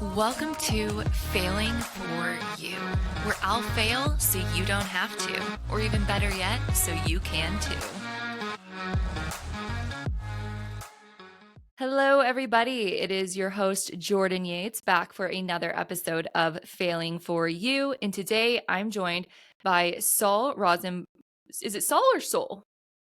Welcome to Failing for You, where I'll fail so you don't have to, or even better yet, so you can too. Hello, everybody. It is your host, Jordan Yates, back for another episode of Failing for You. And today I'm joined by Sol Rosenbaum. Is it Sol or Sol?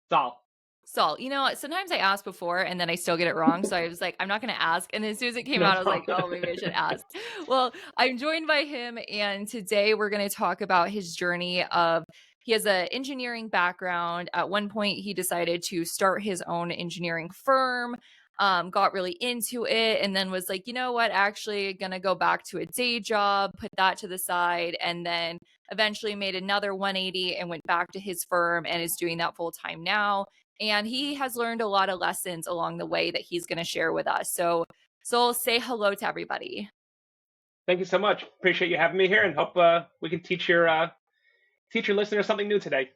Sol. Sol. You know, sometimes I ask before and then I still get it wrong. So I was like, I'm not going to ask. And then as soon as it came No out, I was like, problem. oh, maybe I should ask. Well, I'm joined by him. And today we're going to talk about his journey of he has an engineering background. At one point, he decided to start his own engineering firm, got really into it, and then was like, you know what, actually going to go back to a day job, put that to the side, and then eventually made another 180 and went back to his firm and is doing that full time now. And he has learned a lot of lessons along the way that he's going to share with us. So, say hello to everybody. Thank you so much. Appreciate you having me here, and hope we can teach your listeners something new today.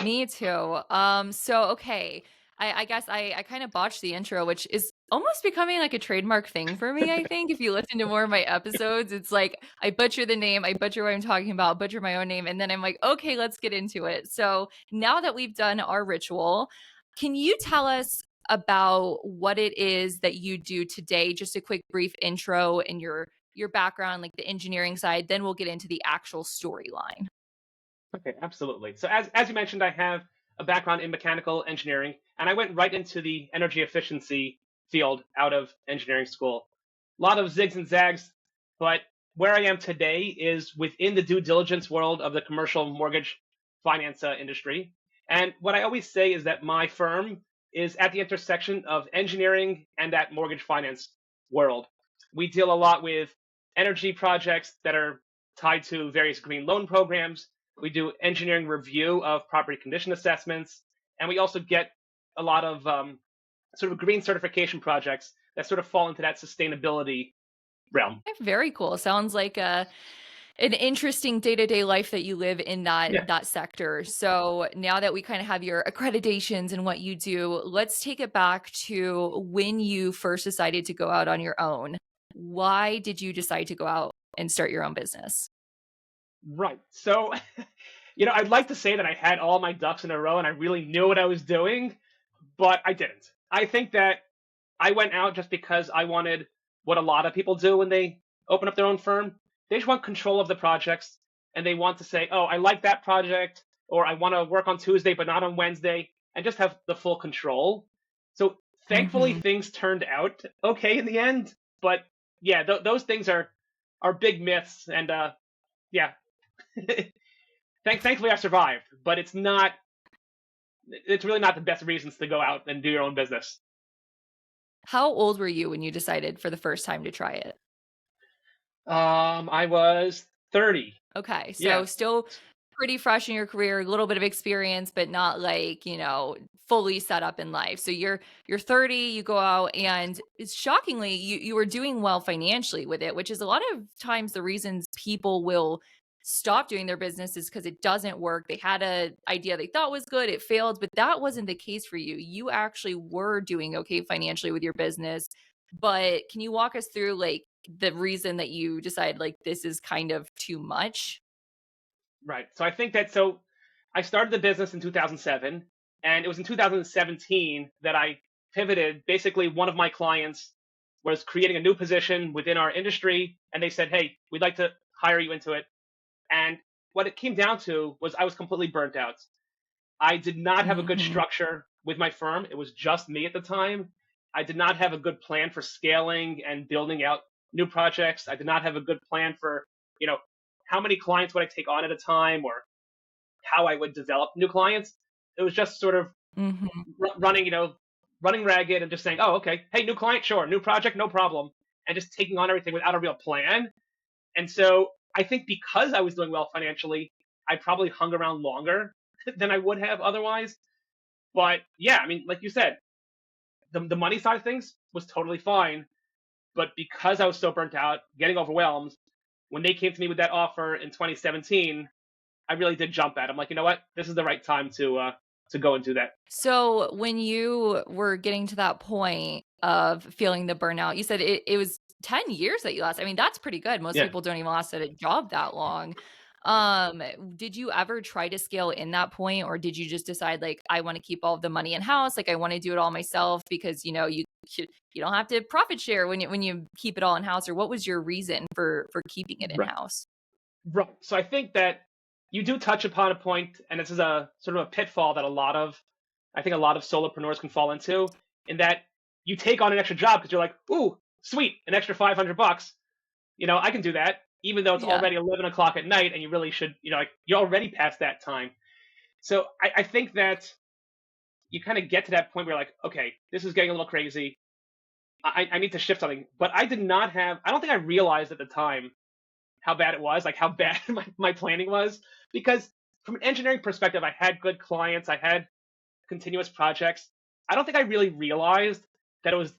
Me too. Okay. I guess I kind of botched the intro, which is almost becoming like a trademark thing for me, I think. If you listen to more of my episodes, it's like I butcher the name, I butcher what I'm talking about, butcher my own name, and then I'm like, okay, let's get into it. So now that we've done our ritual, can you tell us about what it is that you do today? Just a quick brief intro and your background, like the engineering side, then we'll get into the actual storyline. Okay, absolutely. So as you mentioned, I have a background in mechanical engineering, and I went right into the energy efficiency field out of engineering school. A lot of zigs and zags, but where I am today is within the due diligence world of the commercial mortgage finance industry. And what I always say is that my firm is at the intersection of engineering and that mortgage finance world. We deal a lot with energy projects that are tied to various green loan programs. We do engineering review of property condition assessments, and we also get a lot of sort of green certification projects that sort of fall into that sustainability realm. Very cool. Sounds like an interesting day-to-day life that you live in Yeah. that sector. So now that we kind of have your accreditations and what you do, let's take it back to when you first decided to go out on your own. Why did you decide to go out and start your own business? Right. So, I'd like to say that I had all my ducks in a row and I really knew what I was doing, but I didn't. I think that I went out just because I wanted what a lot of people do when they open up their own firm. They just want control of the projects, and they want to say, oh, I like that project, or I want to work on Tuesday but not on Wednesday, and just have the full control. So thankfully Mm-hmm. things turned out okay in the end, but yeah, those things are big myths, and yeah. Thankfully I survived, but it's really not the best reasons to go out and do your own business. How old were you when you decided for the first time to try it? I was 30. Okay, so Yeah. still pretty fresh in your career, a little bit of experience, but not like, fully set up in life. So you're 30, you go out and it's shockingly you were doing well financially with it, which is a lot of times the reasons people will stop doing their business is because it doesn't work. They had a idea they thought was good, it failed, but that wasn't the case for you. You actually were doing okay financially with your business. But can you walk us through like the reason that you decide like this is kind of too much? Right. So I started the business in 2007, and it was in 2017 that I pivoted. Basically, one of my clients was creating a new position within our industry, and they said, "Hey, we'd like to hire you into it." And what it came down to was I was completely burnt out. I did not have a good Mhm. structure with my firm. It was just me at the time. I did not have a good plan for scaling and building out new projects. I did not have a good plan for, you know, how many clients would I take on at a time or how I would develop new clients. It was just sort of Mhm. running ragged and just saying, oh, okay, hey, new client, sure, new project, no problem, and just taking on everything without a real plan. And so I think because I was doing well financially, I probably hung around longer than I would have otherwise. But yeah, I mean, like you said, the money side of things was totally fine. But because I was so burnt out, getting overwhelmed, when they came to me with that offer in 2017, I really did jump at. I'm like, you know what? This is the right time to go and do that. So when you were getting to that point of feeling the burnout, you said it was 10 years that you last, I mean, that's pretty good. Most Yeah. people don't even last at a job that long. Did you ever try to scale in that point, or did you just decide like, I want to keep all of the money in house, like I want to do it all myself because you don't have to profit share when you keep it all in house, or what was your reason for keeping it in Right. house? Right. So I think that you do touch upon a point, and this is a sort of a pitfall that I think a lot of solopreneurs can fall into, in that you take on an extra job because you're like, ooh, sweet, an extra $500. I can do that, even though it's Yeah. already 11 o'clock at night, and you really should, like you're already past that time. So I think that you kind of get to that point where you're like, okay, this is getting a little crazy. I need to shift something. But I don't think I realized at the time how bad it was, like how bad my planning was. Because from an engineering perspective, I had good clients, I had continuous projects. I don't think I really realized that it was,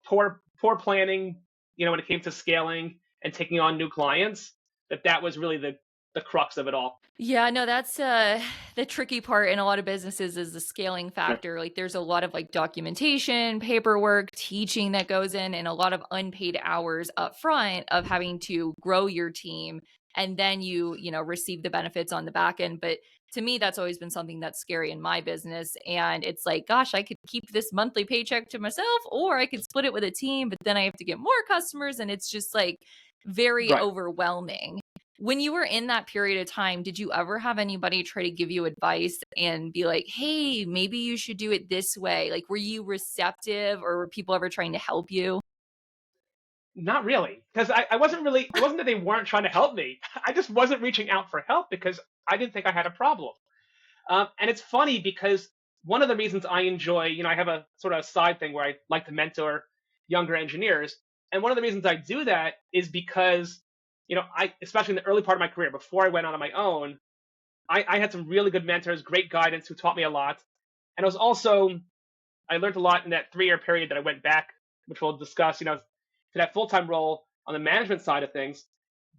poor planning, when it came to scaling and taking on new clients, that was really the crux of it all. Yeah, no, that's the tricky part in a lot of businesses is the scaling Sure. factor. Like there's a lot of like documentation, paperwork, teaching that goes in, and a lot of unpaid hours up front of having to grow your team, and then receive the benefits on the back end. But to me, that's always been something that's scary in my business. And it's like, gosh, I could keep this monthly paycheck to myself, or I could split it with a team, but then I have to get more customers, and it's just like very Right. overwhelming. When you were in that period of time, did you ever have anybody try to give you advice and be like, "Hey, maybe you should do it this way"? Like, were you receptive, or were people ever trying to help you? Not really, because I wasn't really. It wasn't that they weren't trying to help me. I just wasn't reaching out for help because I didn't think I had a problem. And it's funny because one of the reasons I enjoy, I have a sort of side thing where I like to mentor younger engineers. And one of the reasons I do that is because, especially in the early part of my career, before I went out on my own, I had some really good mentors, great guidance who taught me a lot. And it was also, I learned a lot in that 3-year period that I went back, which we'll discuss, to that full time role on the management side of things.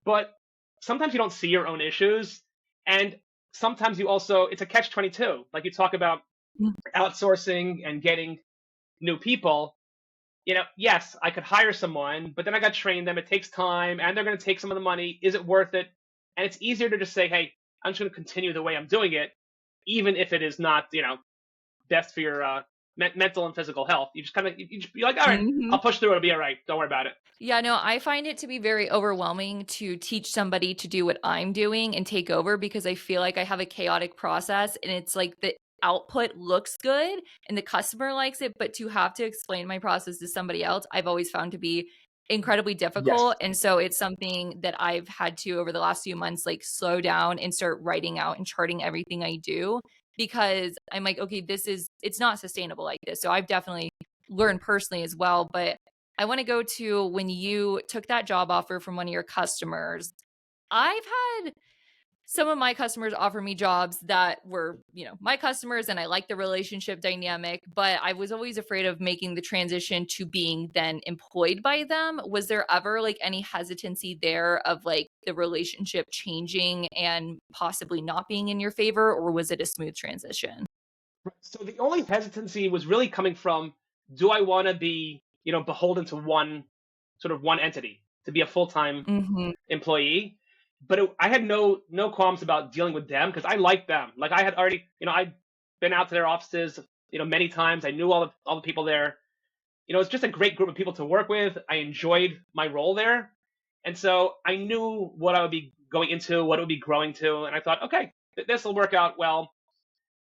But sometimes you don't see your own issues. And sometimes it's a catch 22. Like you talk about Mm. outsourcing and getting new people. Yes, I could hire someone, but then I got to train them. It takes time and they're going to take some of the money. Is it worth it? And it's easier to just say, hey, I'm just going to continue the way I'm doing it, even if it is not, best for your mental and physical health. You just kind of, you just be like, all right, Mhm. I'll push through. It'll be all right. Don't worry about it. Yeah, no, I find it to be very overwhelming to teach somebody to do what I'm doing and take over because I feel like I have a chaotic process and it's like the output looks good and the customer likes it, but to have to explain my process to somebody else, I've always found to be incredibly difficult. Yes. And so it's something that I've had to over the last few months like slow down and start writing out and charting everything I do because I'm like, okay, it's not sustainable like this. So I've definitely learned personally as well, but I want to go to when you took that job offer from one of your customers. I've had some of my customers offer me jobs that were, my customers, and I like the relationship dynamic, but I was always afraid of making the transition to being then employed by them. Was there ever like any hesitancy there of like the relationship changing and possibly not being in your favor, or was it a smooth transition? So the only hesitancy was really coming from, do I want to be, beholden to one entity, to be a full-time Mhm. employee? But I had no qualms about dealing with them because I liked them. Like I had already, I'd been out to their offices, many times. I knew all the people there. It's just a great group of people to work with. I enjoyed my role there, and so I knew what I would be going into, what it would be growing to, and I thought, okay, this will work out well.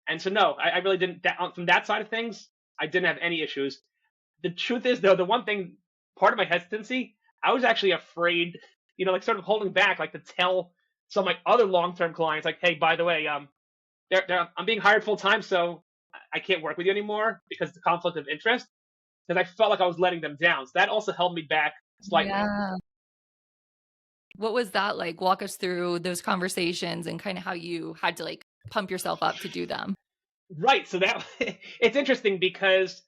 And so no, I really didn't. From that side of things, I didn't have any issues. The truth is, though, the one thing, part of my hesitancy, I was actually afraid, like sort of holding back, like to tell some of my other long-term clients, like, hey, by the way, I'm being hired full time, so I can't work with you anymore because of the conflict of interest. Because I felt like I was letting them down. So that also held me back slightly. Yeah. What was that like? Walk us through those conversations and kind of how you had to like pump yourself up to do them. Right. So that it's interesting because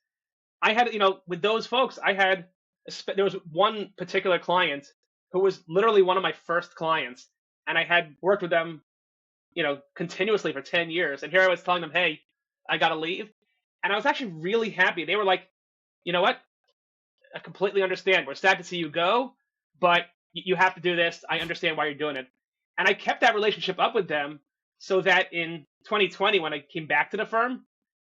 I had, with those folks, there was one particular client who was literally one of my first clients, and I had worked with them, continuously for 10 years. And here I was telling them, hey, I got to leave. And I was actually really happy. They were like, you know what? I completely understand. We're sad to see you go, but you have to do this. I understand why you're doing it. And I kept that relationship up with them so that in 2020, when I came back to the firm,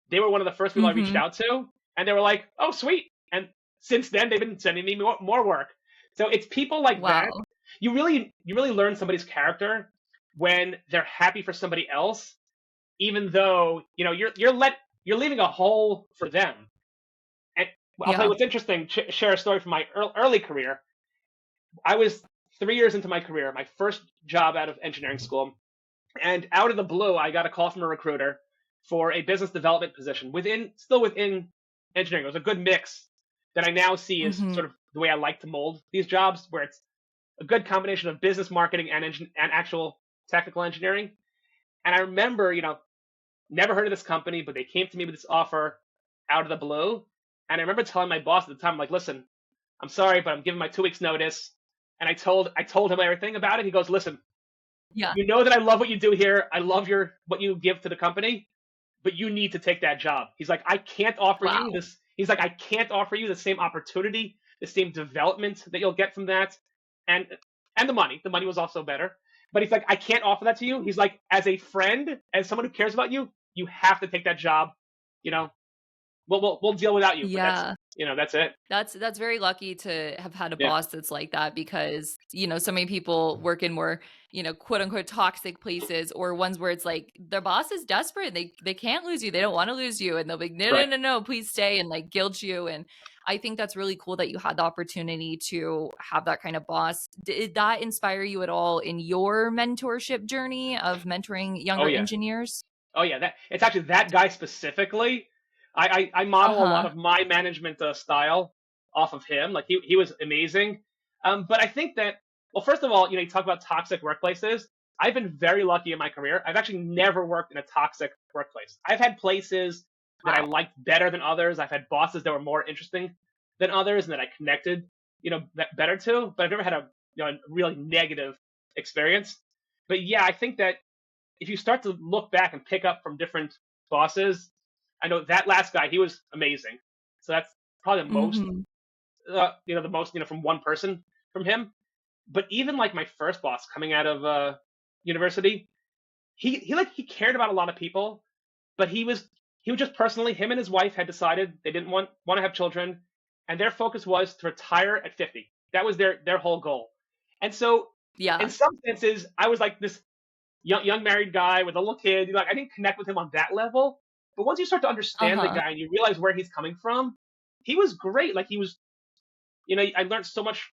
they were one of the first people I reached Mhm. out to, and they were like, "Oh, sweet." And since then, they've been sending me more work. So it's people like that. Wow. You really learn somebody's character when they're happy for somebody else, even though you're leaving a hole for them. And I'll tell you Yeah. what's interesting. Share a story from my early career. I was 3 years into my career, my first job out of engineering school, and out of the blue, I got a call from a recruiter for a business development position still within engineering. It was a good mix that I now see is Mhm. sort of the way I like to mold these jobs, where it's a good combination of business marketing and actual technical engineering. And I remember, never heard of this company, but they came to me with this offer out of the blue. And I remember telling my boss at the time, I'm like, listen, I'm sorry, but I'm giving my 2 weeks notice. And I told him everything about it. He goes, listen, Yeah. you know that I love what you do here. I love what you give to the company, but you need to take that job. He's like, I can't offer you Wow. this. He's like, I can't offer you the same opportunity, the same development that you'll get from that, and and the money. The money was also better. But he's like, I can't offer that to you. He's like, as a friend, as someone who cares about you, you have to take that job. You know, we'll deal without you, but Yeah. that's it. That's very lucky to have had a Yeah. boss that's like that because, so many people work in more, quote unquote toxic places or ones where it's like their boss is desperate. They can't lose you. They don't want to lose you. And they'll be like, no, no, Right. no, no, please stay and like guilt you. And I think that's really cool that you had the opportunity to have that kind of boss. Did that inspire you at all in your mentorship journey of mentoring Oh younger yeah. engineers? Oh yeah, that it's actually that guy specifically. I model a lot Uh-huh. of my management style off of him. Like he was amazing. But I think that, well, first of all, you talk about toxic workplaces. I've been very lucky in my career. I've actually never worked in a toxic workplace. I've had places that I Wow. liked better than others. I've had bosses that were more interesting than others and that I connected, better to. But I've never had a really negative experience. But yeah, I think that if you start to look back and pick up from different bosses, I know that last guy, he was amazing. So that's probably Mhm. the most, from one person from him. But even like my first boss coming out of university, he cared about a lot of people, but he was just personally, him and his wife had decided they didn't want to have children, and their focus was to retire at 50. That was their whole goal. And so, in Yeah. some senses, I was like this young married guy with a little kid. I didn't connect with him on that level. But once you start to understand the Uh-huh. guy and you realize where he's coming from, he was great. Like I learned so much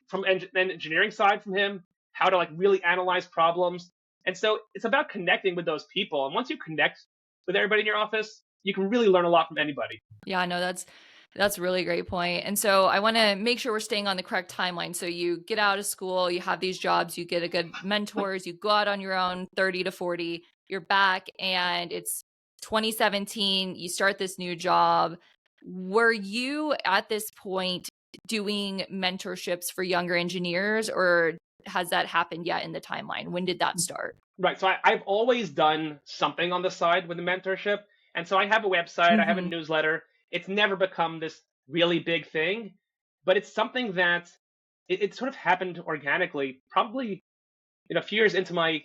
from the engineering side from him, how to like really analyze problems. And so it's about connecting with those people. And once you connect with everybody in your office, you can really learn a lot from anybody. Yeah, no, that's a really great point. And so I want to make sure we're staying on the correct timeline. So you get out of school, you have these jobs, you get a good mentors, you go out on your own, 30 to 40, you're back and it's 2017, you start this new job. Were you at this point doing mentorships for younger engineers or has that happened yet in the timeline? When did that start? Right. So I've always done something on the side with the mentorship. And so I have a website, I have a Mhm. newsletter. It's never become this really big thing, but it's something that it sort of happened organically, probably a few years into my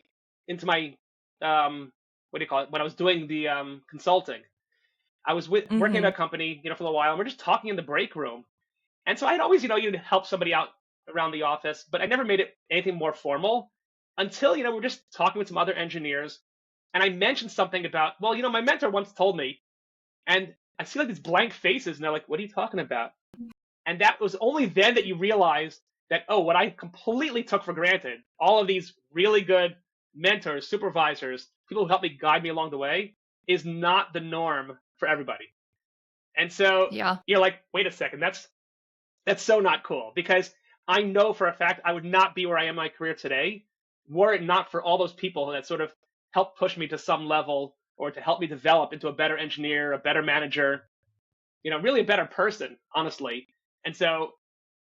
what do you call it? When I was doing the consulting. I was working at Mhm. a company, for a while, and we're just talking in the break room. And so I'd always, you'd help somebody out around the office, but I never made it anything more formal until, we're just talking with some other engineers. And I mentioned something about, well, my mentor once told me, and I see like these blank faces, and they're like, what are you talking about? And that was only then that you realize that, oh, what I completely took for granted, all of these really good mentors, supervisors, people who helped me guide me along the way, is not the norm for everybody. And so Yeah. you're like, wait a second, that's so not cool because I know for a fact I would not be where I am in my career today were it not for all those people that sort of helped push me to some level or to help me develop into a better engineer, a better manager, really a better person, honestly. And so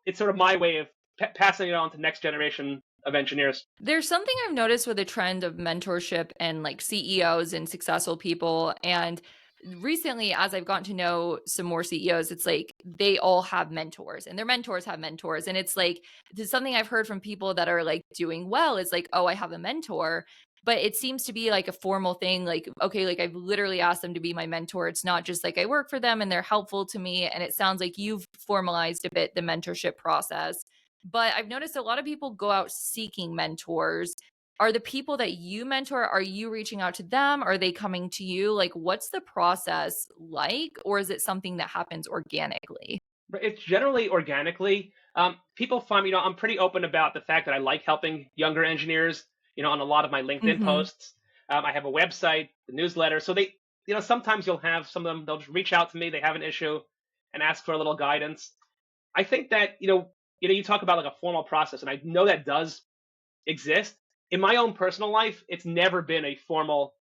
it's sort of my way of passing it on to next generation of engineers. There's something I've noticed with the trend of mentorship and like CEOs and successful people. And recently, as I've gotten to know some more CEOs, it's like they all have mentors and their mentors have mentors. And it's like, there's something I've heard from people that are like doing well is like, oh, I have a mentor. But it seems to be like a formal thing. Like, okay, like I've literally asked them to be my mentor. It's not just like I work for them and they're helpful to me. And it sounds like you've formalized a bit the mentorship process. But I've noticed a lot of people go out seeking mentors. Are the people that you mentor, are you reaching out to them? Are they coming to you? Like, what's the process like? Or is it something that happens organically? But it's generally organically. People find, I'm pretty open about the fact that I like helping younger engineers, on a lot of my LinkedIn Mhm. posts. I have a website, the newsletter. So sometimes you'll have some of them, they'll just reach out to me, they have an issue and ask for a little guidance. I think that, you talk about like a formal process, and I know that does exist. In my own personal life, it's never been a formal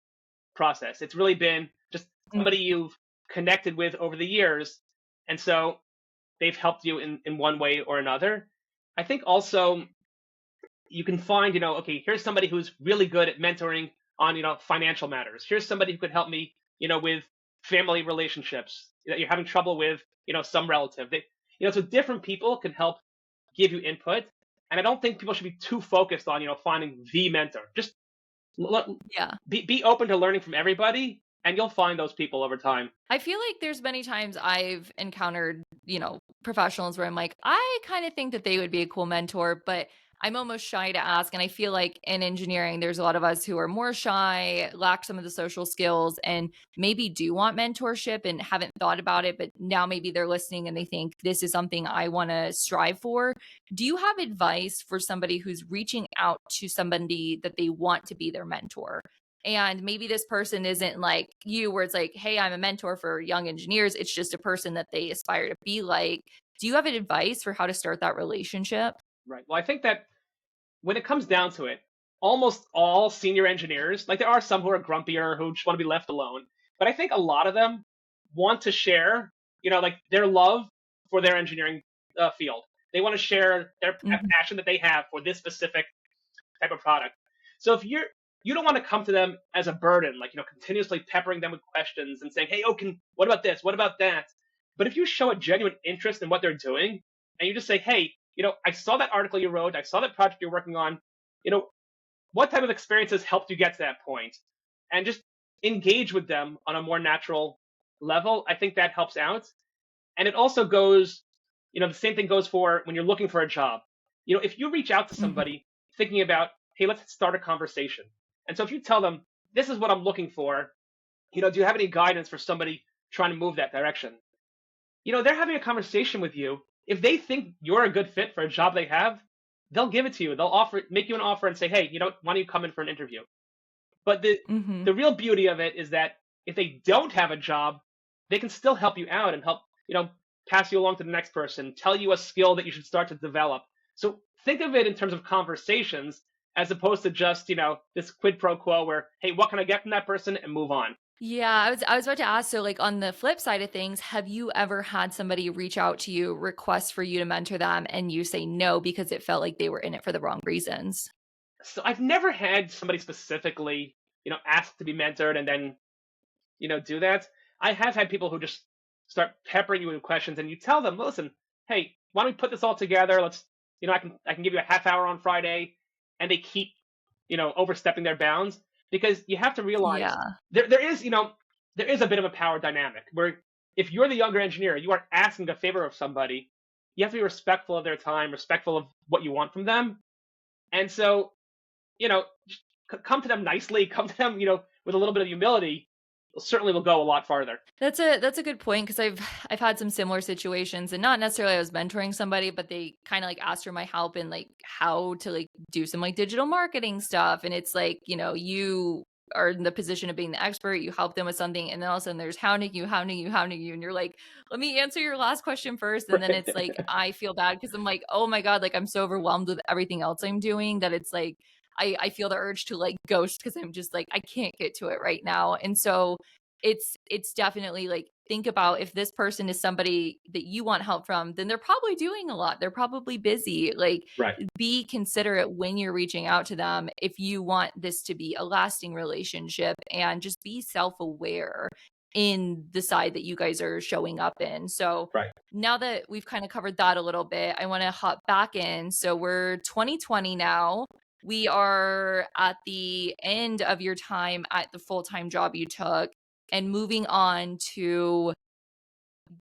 process. It's really been just Mm. somebody you've connected with over the years. And so they've helped you in one way or another. I think also you can find, okay, here's somebody who's really good at mentoring on, financial matters. Here's somebody who could help me, with family relationships that you're having trouble with, some relative. So different people can help give you input. And I don't think people should be too focused on, finding the mentor. Just Yeah. be open to learning from everybody, and you'll find those people over time. I feel like there's many times I've encountered, professionals where I'm like, I kind of think that they would be a cool mentor, but I'm almost shy to ask. And I feel like in engineering, there's a lot of us who are more shy, lack some of the social skills, and maybe do want mentorship and haven't thought about it. But now maybe they're listening and they think this is something I want to strive for. Do you have advice for somebody who's reaching out to somebody that they want to be their mentor? And maybe this person isn't like you, where it's like, hey, I'm a mentor for young engineers. It's just a person that they aspire to be like. Do you have any advice for how to start that relationship? Right. Well, I think that when it comes down to it, almost all senior engineers, like there are some who are grumpier who just want to be left alone, but I think a lot of them want to share, like their love for their engineering field. They want to share their Mhm. passion that they have for this specific type of product. So if you don't want to come to them as a burden, like continuously peppering them with questions and saying, "Hey, what about this? What about that?" But if you show a genuine interest in what they're doing, and you just say, "Hey, I saw that article you wrote. I saw that project you're working on. You know, what type of experiences helped you get to that point?" And just engage with them on a more natural level. I think that helps out. And it also goes, the same thing goes for when you're looking for a job. If you reach out to Mhm. somebody thinking about, hey, let's start a conversation. And so if you tell them, this is what I'm looking for, do you have any guidance for somebody trying to move that direction? They're having a conversation with you. If they think you're a good fit for a job they have, they'll give it to you. They'll make you an offer and say, hey, why don't you come in for an interview? But the Mhm. real beauty of it is that if they don't have a job, they can still help you out and help, pass you along to the next person, tell you a skill that you should start to develop. So think of it in terms of conversations as opposed to just, this quid pro quo where, hey, what can I get from that person, and move on. Yeah, I was about to ask, so like on the flip side of things, have you ever had somebody reach out to you, request for you to mentor them, and you say no because it felt like they were in it for the wrong reasons? So I've never had somebody specifically, ask to be mentored and then, do that. I have had people who just start peppering you with questions, and you tell them, listen, hey, why don't we put this all together? Let's, I can give you a half hour on Friday, and they keep, overstepping their bounds, because you have to realize Yeah. there is a bit of a power dynamic where if you're the younger engineer, you are asking a favor of somebody. You have to be respectful of their time, respectful of what you want from them, and so just come to them nicely, come to them, with a little bit of humility. Certainly will go a lot farther. That's a good point because I've had some similar situations and not necessarily I was mentoring somebody, but they kind of like asked for my help in like how to like do some like digital marketing stuff. And it's like, you are in the position of being the expert, you help them with something, and then all of a sudden there's hounding you, hounding you, hounding you, and you're like, let me answer your last question first. And then it's like I feel bad because I'm like, oh my God, like I'm so overwhelmed with everything else I'm doing that it's like I feel the urge to like ghost because I'm just like, I can't get to it right now. And so it's definitely like think about if this person is somebody that you want help from, then they're probably doing a lot. They're probably busy. Like Right. be considerate when you're reaching out to them if you want this to be a lasting relationship and just be self-aware. in the side that you guys are showing up in. So Right. now that we've kind of covered that a little bit, I want to hop back in. So we're 2020 now. We are at the end of your time at the full-time job you took and moving on to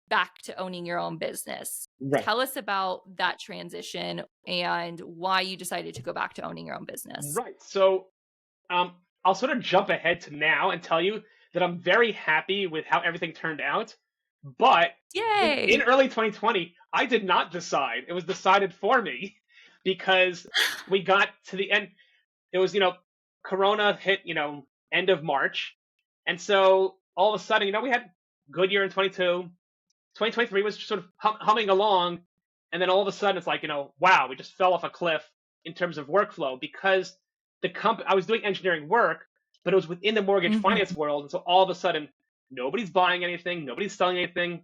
back to owning your own business. Right. Tell us about that transition and why you decided to go back to owning your own business. Right. So um, I'll sort of jump ahead to now and tell you that I'm very happy with how everything turned out. But in Yay! early 2020, I did not decide. It was decided for me because we got to the end. It was, Corona hit, end of March. And so all of a sudden, we had good year in 22. 2023 was sort of humming along. And then all of a sudden it's like, wow, we just fell off a cliff in terms of workflow because I was doing engineering work, but it was within the mortgage Mhm. finance world. And so all of a sudden, nobody's buying anything, nobody's selling anything.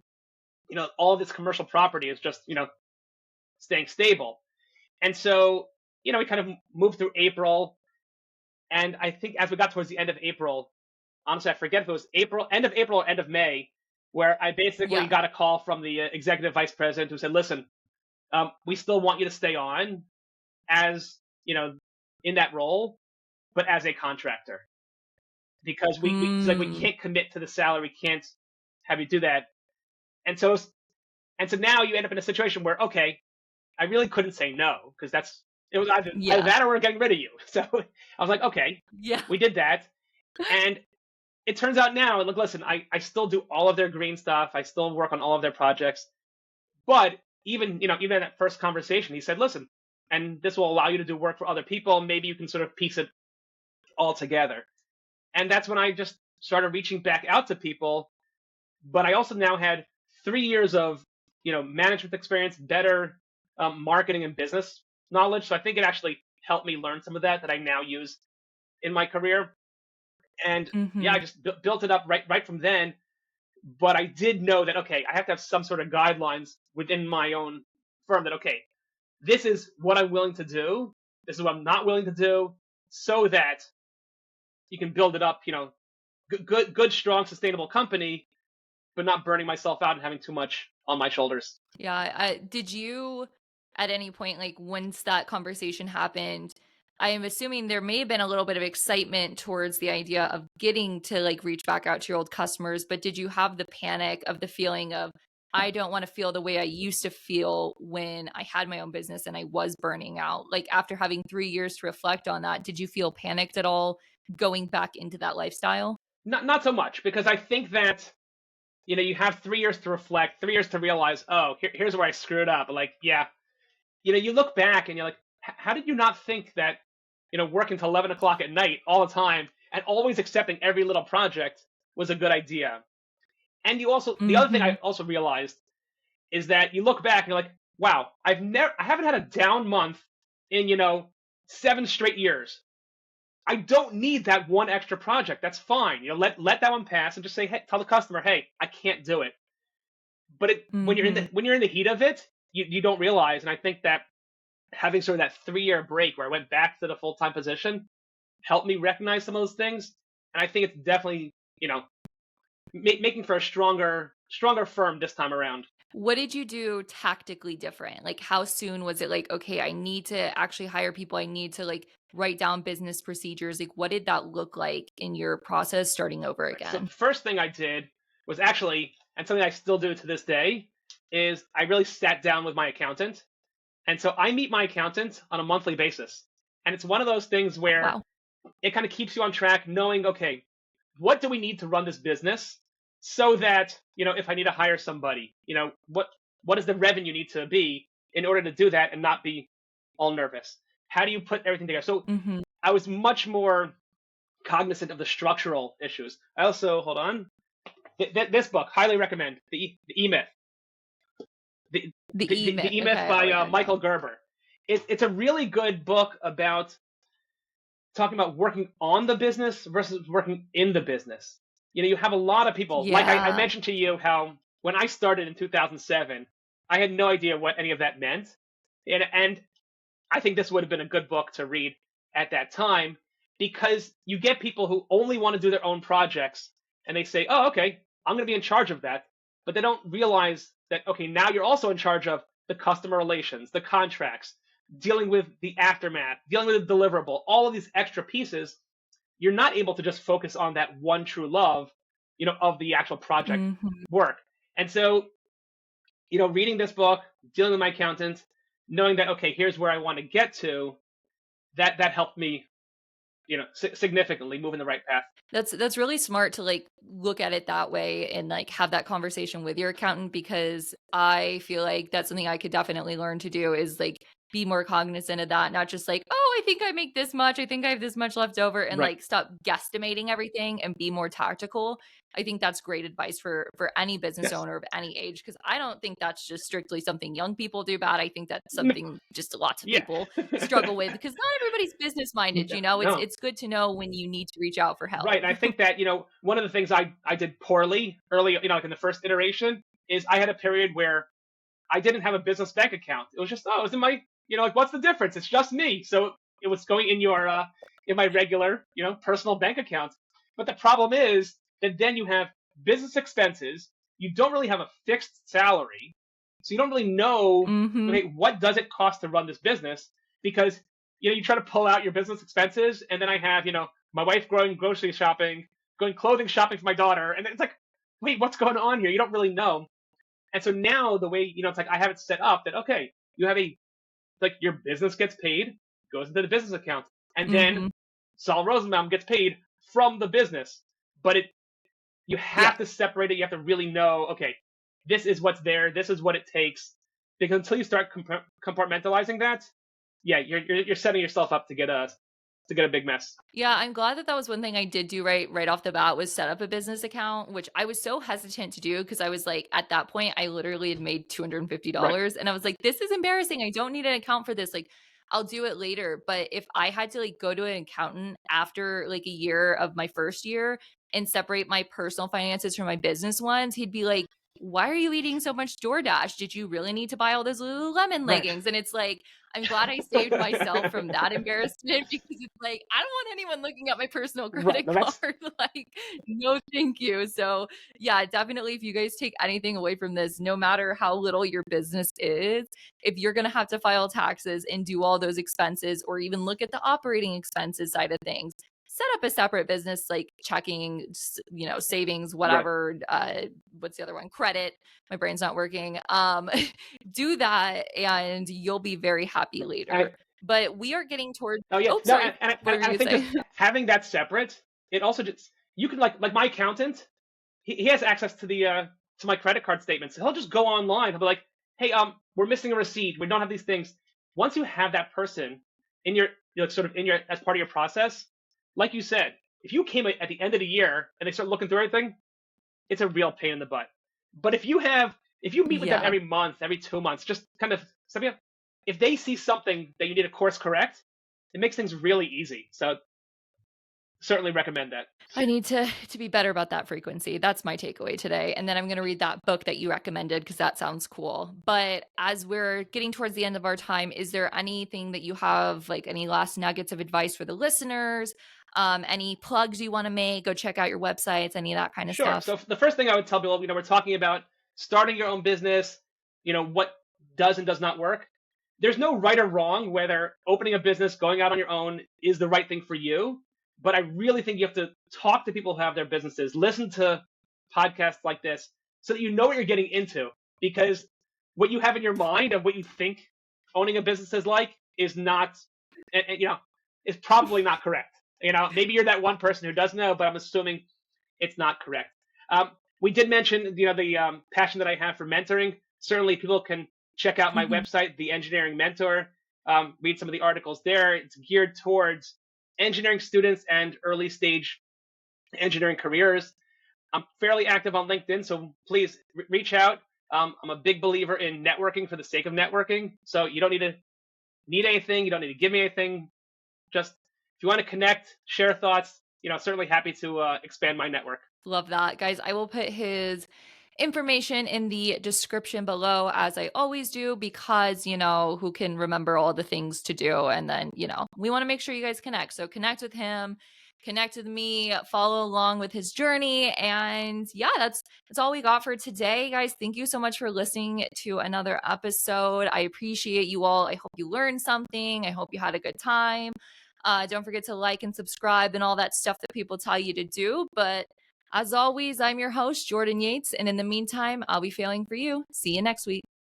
All of this commercial property is just, staying stable. And so, we kind of moved through April. And I think as we got towards the end of April, honestly, I forget if it was end of April or end of May, where I basically Yeah. got a call from the executive vice president who said, "Listen, we still want you to stay on as in that role, but as a contractor because he's like we Mm. can't commit to the salary, we can't have you do that." And so now you end up in a situation where okay, I really couldn't say no because it was either Yeah. that or we're getting rid of you. So I was like, okay, Yeah. we did that, and it turns out now, look, listen, I still do all of their green stuff. I still work on all of their projects. But even in that first conversation, he said, listen, and this will allow you to do work for other people. Maybe you can sort of piece it all together. And that's when I just started reaching back out to people. But I also now had 3 years of, management experience, better marketing and business knowledge. So I think it actually helped me learn some of that I now use in my career. And yeah, I Mhm. just built it up right from then. But I did know that okay, I have to have some sort of guidelines within my own firm that okay, this is what I'm willing to do, this is what I'm not willing to do, so that you can build it up, good, strong, sustainable company, but not burning myself out and having too much on my shoulders. Yeah, did you at any point, like, once that conversation happened, I am assuming there may have been a little bit of excitement towards the idea of getting to, like, reach back out to your old customers, but did you have the panic of the feeling of, "I don't wanna feel the way I used to feel when I had my own business and I was burning out?" Like, after having 3 years to reflect on that, did you feel panicked at all going back into that lifestyle? Not so much because I think that you have 3 years to reflect, 3 years to realize, oh, here's where I screwed up. Like, yeah, you look back and you're like, how did you not think that, working till 11 o'clock at night all the time and always accepting every little project was a good idea? And the other thing I Mhm. also realized is that you look back and you're like, wow, I haven't had a down month in, 7 straight years. I don't need that one extra project. That's fine. Let that one pass and just say, hey, tell the customer, hey, I can't do it. But Mhm. when you're in the heat of it, you don't realize. And I think that having sort of that 3 year break where I went back to the full time position helped me recognize some of those things. And I think it's definitely, making for a stronger firm this time around. What did you do tactically different? Like, how soon was it like, okay, I need to actually hire people. I need to like write down business procedures. Like, what did that look like in your process starting over Right. So again? the first thing I did was actually, and something I still do to this day, is I really sat down with my accountant. And so I meet my accountant on a monthly basis. And it's one of those things where Wow. it kind of keeps you on track knowing, okay, what do we need to run this business so that, if I need to hire somebody, what does the revenue need to be in order to do that and not be all nervous? How do you put everything together? So Mhm. I was much more cognizant of the structural issues. I also, hold on, this book, highly recommend, the E-Myth. The, The the E-Myth. E-Myth Okay, I'll by write that Michael down. Gerber. It's a really good book about talking about working on the business versus working in the business. You have a lot of people, like I Yeah. mentioned to you, how when I started in 2007, I had no idea what any of that meant. And I think this would have been a good book to read at that time because you get people who only want to do their own projects and they say, oh, okay, I'm going to be in charge of that. But they don't realize that, okay, now you're also in charge of the customer relations, the contracts, dealing with the aftermath, dealing with the deliverable, all of these extra pieces. You're not able to just focus on that one true love, of the actual project Mhm. work. And so, reading this book, dealing with my accountant, knowing that, okay, here's where I want to get to, that helped me, significantly move in the right path. That's really smart to, like, look at it that way and, like, have that conversation with your accountant because I feel like that's something I could definitely learn to do is, like, be more cognizant of that, not just like, "Oh, I think I make this much, I think I have this much left over," and, Right. like, stop guesstimating everything and be more tactical. I think that's great advice for any business Yes. owner of any age because I don't think that's just strictly something young people do bad, I think that's No. something just lots of Yeah. people struggle with because not everybody's business minded, No, it's no. it's good to know when you need to reach out for Right. help. And I think that, one of the things I did poorly early, like in the first iteration, is I had a period where I didn't have a business bank account. It was just, oh, it's in my, like, what's the difference? It's just me. So it was going in my regular, personal bank account. But the problem is that then you have business expenses. You don't really have a fixed salary. So you don't really know, Mhm. okay, what does it cost to run this business? Because, you try to pull out your business expenses. And then I have, my wife going grocery shopping, going clothing shopping for my daughter. And it's like, wait, what's going on here? You don't really know. And so now the way, it's like I have it set up that, okay, you have like your business gets paid, goes into the business account. And then Mhm. Sol Rosenbaum gets paid from the business. But you Yeah. have to separate it. You have to really know, okay, this is what's there. This is what it takes. Because until you start compartmentalizing that, yeah, you're setting yourself up to get a big mess. Yeah, I'm glad that that was one thing I did do right off the bat was set up a business account, which I was so hesitant to do because I was like, at that point, I literally had made Right. $250 and I was like, this is embarrassing. I don't need an account for this. Like, I'll do it later. But if I had to like go to an accountant after like a year of my first year and separate my personal finances from my business ones, he'd be like, why are you eating so much DoorDash? Did you really need to buy all those Lululemon Right. leggings? And it's like, I'm glad I saved myself from that embarrassment because it's like, I don't want anyone looking at my personal Right. credit No, that's card. Like, no, thank you. So, yeah, definitely. If you guys take anything away from this, no matter how little your business is, if you're going to have to file taxes and do all those expenses or even look at the operating expenses side of things, set up a separate business like checking, savings, right. whatever. What's the other one? Credit. My brain's not working. Do that and you'll be very happy Right. And later. But we are getting toward Oh yeah, oh, no, sorry. What were and you I gonna think just say? having that separate, it also just you can like my accountant, he has access to my credit card statements. He'll just go online. He'll be like, hey, we're missing a receipt. We don't have these things. Once you have that person in your, sort of in your as part of your process, like you said, if you came at the end of the year and they start looking through everything, it's a real pain in the butt. But if you meet with them Yeah. every month, every 2 months, just kind of something, if they see something that you need to course correct, it makes things really easy. So certainly recommend that. I need to be better about that frequency. That's my takeaway today. And then I'm gonna read that book that you recommended because that sounds cool. But as we're getting towards the end of our time, is there anything that you have, like any last nuggets of advice for the listeners? Any plugs you want to make? Go check out your websites, any of that kind of Sure. stuff. So the first thing I would tell people, we're talking about starting your own business, what does and does not work. There's no right or wrong whether opening a business, going out on your own is the right thing for you. But I really think you have to talk to people who have their businesses, listen to podcasts like this so that you know what you're getting into. Because what you have in your mind of what you think owning a business is like is not, is probably not correct. Maybe you're that one person who does know, but I'm assuming it's not correct. Um, we did mention, the passion that I have for mentoring. Certainly, people can check out my Mhm. website, The Engineering Mentor. Read some of the articles there. It's geared towards engineering students and early stage engineering careers. I'm fairly active on LinkedIn, so please reach out. I'm a big believer in networking for the sake of networking. So you don't need to need anything. You don't need to give me anything. Just if you want to connect, share thoughts, certainly happy to expand my network. Love that. Guys, I will put his information in the description below as I always do because, who can remember all the things to do and then, we want to make sure you guys connect. So connect with him connect with me, follow along with his journey. And yeah, that's all we got for today, guys. Thank you so much for listening to another episode. I appreciate you all. I hope you learned something. I hope you had a good time. Don't forget to like and subscribe and all that stuff that people tell you to do. But as always, I'm your host, Jordan Yates. And in the meantime, I'll be failing for you. See you next week.